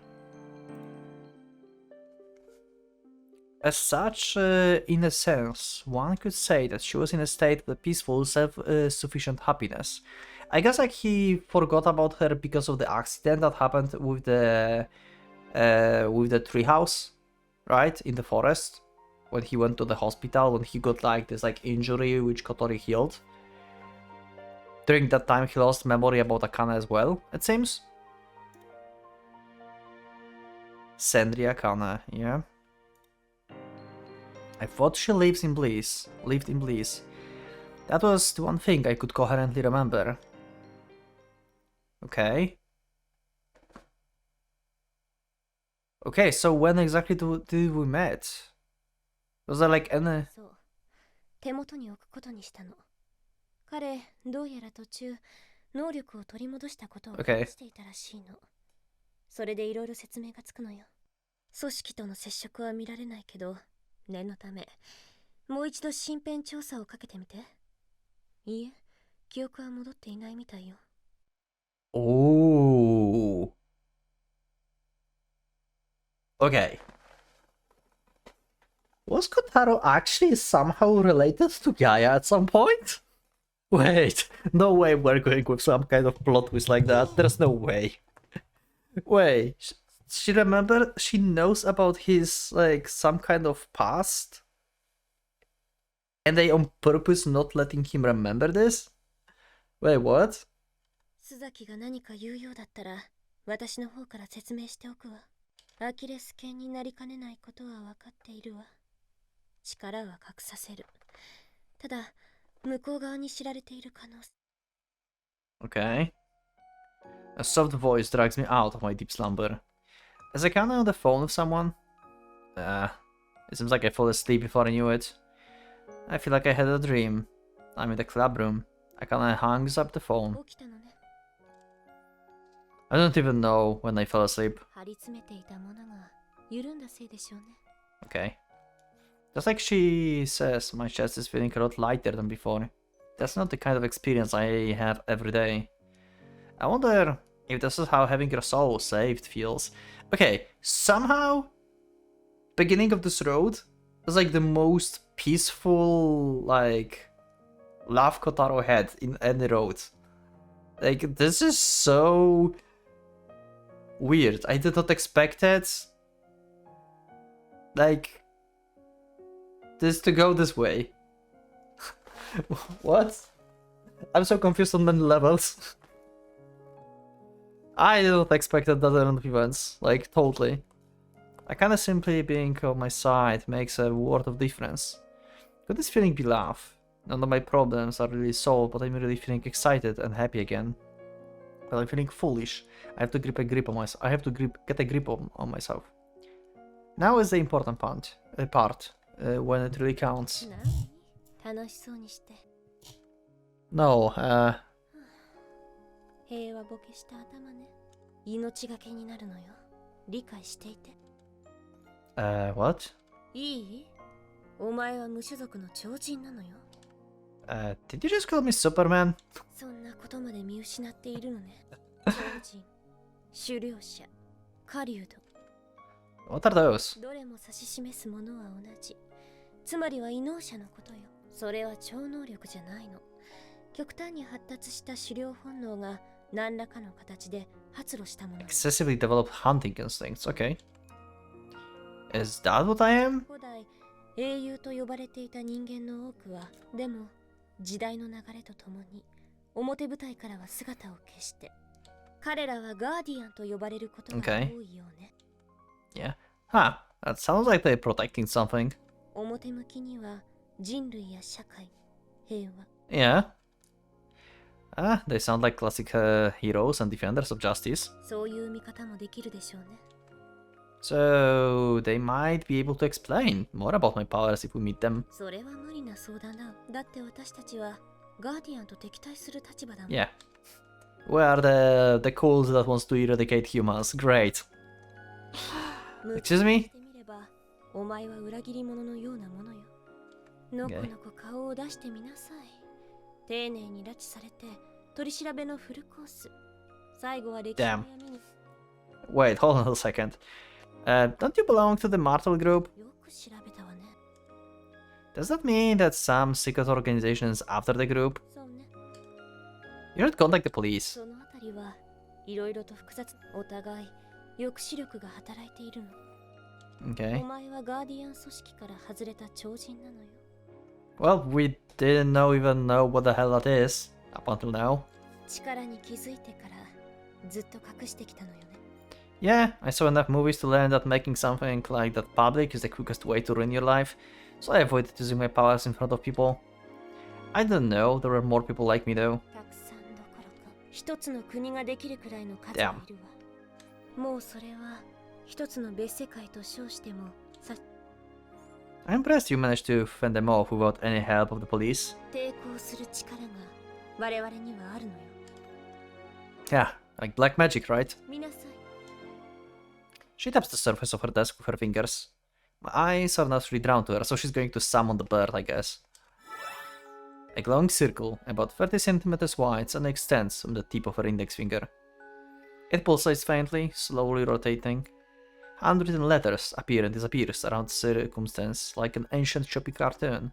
As such, in a sense, one could say that she was in a state of peaceful, self-sufficient happiness. I guess like he forgot about her because of the accident that happened with the treehouse, right, in the forest, when he went to the hospital, when he got like this like injury which Kotori healed. During that time, he lost memory about Akane as well, it seems. Sendri Akane, yeah. I thought she lived in bliss. That was the one thing I could coherently remember. Okay. Okay, so when exactly did we met? Was there like any... そう手元に置くことにしたの彼どうやら途中能力を取り戻したことを話していたらしいのそれでいろいろ説明がつくのよ組織との接触は見られないけど念のためもう一度身辺調査をかけてみていいえ記憶は戻っていないみたいよ Oh. Okay. Was Kotaro actually somehow related to Gaia at some point? Wait, no way we're going with some kind of plot twist like that. There's no way. Wait, she knows about his, like, some kind of past? And they on purpose not letting him remember this? Wait, what? 須崎が何か言うようだったら、私の方から説明しておくわ。アキレス腱になりかねないことは分かっているわ。力は隠させる。ただ、向こう側に知られている可能性。Okay. A soft voice drags me out of my deep slumber. As I currently on the phone with someone? It seems like I fell asleep before I knew it. I feel like I had a dream. I'm in the club room. I kinda hangs up the phone. 起きたのね。I don't even know when I fell asleep. 張り詰めていたものが緩んだせいでしょうね。Okay. Just like she says, my chest is feeling a lot lighter than before. That's not the kind of experience I have every day. I wonder if this is how having your soul saved feels. Okay, somehow, beginning of this road is like the most peaceful, like, laugh Kotaro had in any road. Like, this is so weird. I did not expect it. Like, this to go this way. What? I'm so confused on many levels. I did not expect that turn of events. Like, totally. I kinda simply being on my side makes a world of difference. Could this feeling be love? None of my problems are really solved, but I'm really feeling excited and happy again. But I'm feeling foolish. I have to get a grip on myself. I have to get a grip on myself. Now is the important part. When it really counts. 楽しそうにして。No, 平和ボケした頭ね。命がけになるのよ。理解していて。what? いい？お前は無種族の超人なのよ。Did you just call me Superman? そんなことまで見失っているのね。超人、狩猟者、狩人。What are those? どれも指し示すものは同じ。つまりは異能者のことよ。それは超能力じゃないの。極端に発達した狩猟本能が何らかの形で発露したもの。Excessively developed hunting instincts, okay. Is that what I am? 古代英雄と呼ばれていた人間の多くは、でも時代の流れとともに表舞台からは姿を消して、彼らはガーディアンと呼ばれることが多いよね。Yeah. Huh. That sounds like they're protecting something. 表向きには人類や社会、平和。Yeah. They sound like classic heroes and defenders of justice. そういう見方もできるでしょうね。So they might be able to explain more about my powers if we meet them. それは無理な相談だ。だって私たちはガーディアンと敵対する立場だもん。Yeah. We are the cult that wants to eradicate humans. Great. Excuse me? お前は裏切り者のようなものよ。のこのこ顔を出してみなさい。丁寧に拉致されて取り調べのフルコース。最後は歴史の闇に。Wait, hold on a second. Don't you belong to the Martel group? よく調べたわね。Does that mean that some secret organization is after the group? そうね。You should contact the police. そのあたりはいろいろと複雑。お互い抑止力が働いているの。Okay. お前はガーディアン組織から外れた超人なのよ。Well, we didn't even know what the hell that is up until now. 力に気づいてからずっと隠してきたのよね。Yeah, I saw enough movies to learn that making something like that public is the quickest way to ruin your life, so I avoided using my powers in front of people. I didn't know there were more people like me though. たくさんどころか一つの国ができるくらいの数がいるわ。もうそれは一つの別世界と称してもさ。I'm impressed you managed to fend them off without any help of the police. 抵抗する力が我々にはあるのよ。Yeah, like black magic, right? 見なさい。She taps the surface of her desk with her fingers. My eyes are naturally drawn to her, so she's going to summon the bird, I guess. A glowing circle, about 30 centimeters wide, and extends from the tip of her index finger. It pulsates faintly, slowly rotating. Handwritten letters appear and disappear around the circumstance like an ancient choppy cartoon.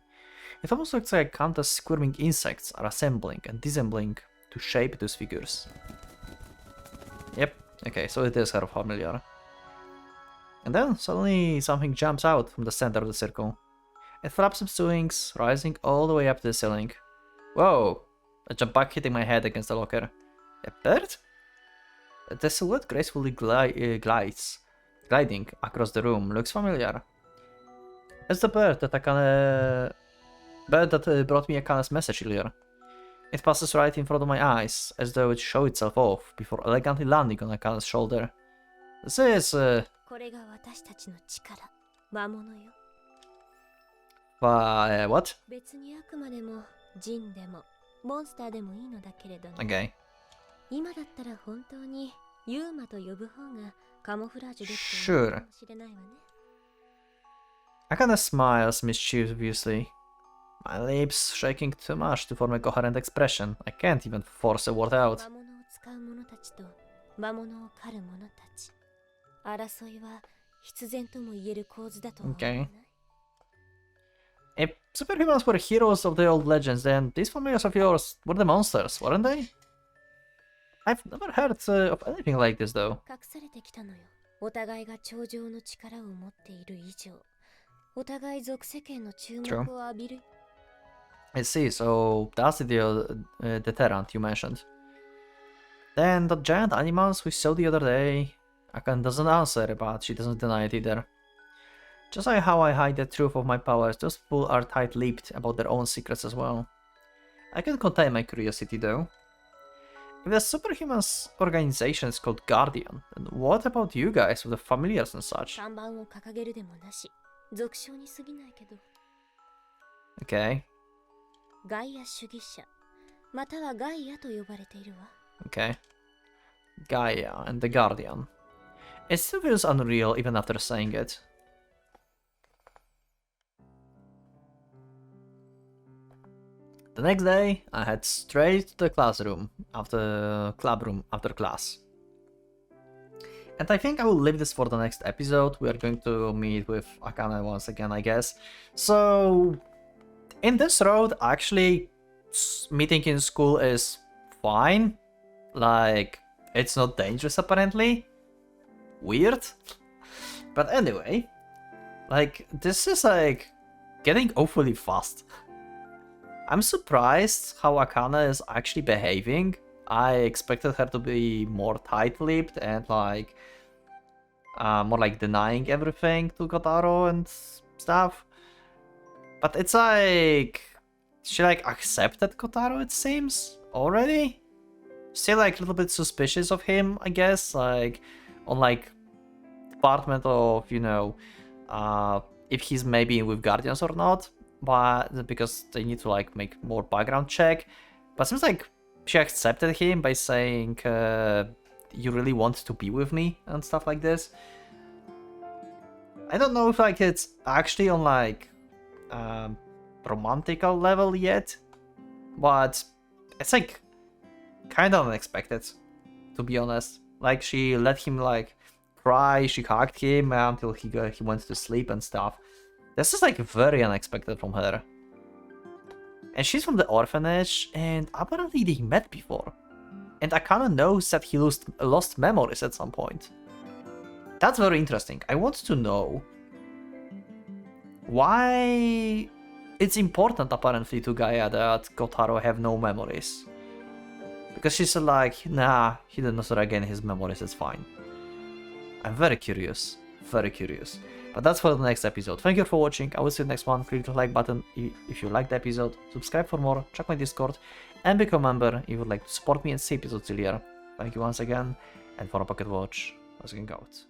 It almost looks like countless squirming insects are assembling and disassembling to shape those figures. Yep, okay, so it is her familiar. And then suddenly something jumps out from the center of the circle. It flaps its wings, rising all the way up to the ceiling. Whoa! I jump back, hitting my head against the locker. A bird? The silhouette gracefully gliding across the room looks familiar. It's the bird that brought me Akane's message earlier. It passes right in front of my eyes, as though it showed itself off before elegantly landing on Akane's shoulder. This is what? Okay. Sure. Akane smiles mischievously. My lips shaking too much to form a coherent expression. I can't even force a word out. Okay. If superhumans were heroes of the old legends, then these familiars of yours were the monsters, weren't they? I've never heard of anything like this, though. True. I see, so that's the deterrent you mentioned. Then the giant animals we saw the other day, Akane doesn't answer, but she doesn't deny it either. Just like how I hide the truth of my powers, those people are tight-lipped about their own secrets as well. I can contain my curiosity though. If the superhumans organization is called Guardian, then what about you guys with the familiars and such? Okay. Okay. Gaia and the Guardian. It still feels unreal even after saying it. The next day, I head straight to the clubroom after class. And I think I will leave this for the next episode. We are going to meet with Akane once again, I guess. So, in this road, actually, meeting in school is fine. Like, it's not dangerous apparently. Weird. But anyway, like, this is like getting awfully fast. I'm surprised how Akane is actually behaving. I expected her to be more tight-lipped and like more like denying everything to Kotaro and stuff. But it's like she like accepted Kotaro, it seems, already. Still like a little bit suspicious of him, I guess, like on like department of, you know, if he's maybe with Guardians or not. But because they need to like make more background check. But it seems like she accepted him by saying you really want to be with me and stuff like this. I don't know if like it's actually on like romantical level yet, but it's like kind of unexpected, to be honest. Like she let him like cry, she hugged him until he went to sleep and stuff. This is like very unexpected from her. And she's from the orphanage, and apparently they met before. And Akane knows that he lost memories at some point. That's very interesting. I want to know why it's important apparently to Gaia that Kotaro have no memories. Because she's like, nah, he did not regain his memories, it's fine. I'm very curious. Very curious. But that's for the next episode. Thank you for watching. I will see you next one. Click the like button if you liked the episode. Subscribe for more. Check my Discord. And become a member if you would like to support me and see episodes earlier. Thank you once again. And for a Pocket Watch, let's get out.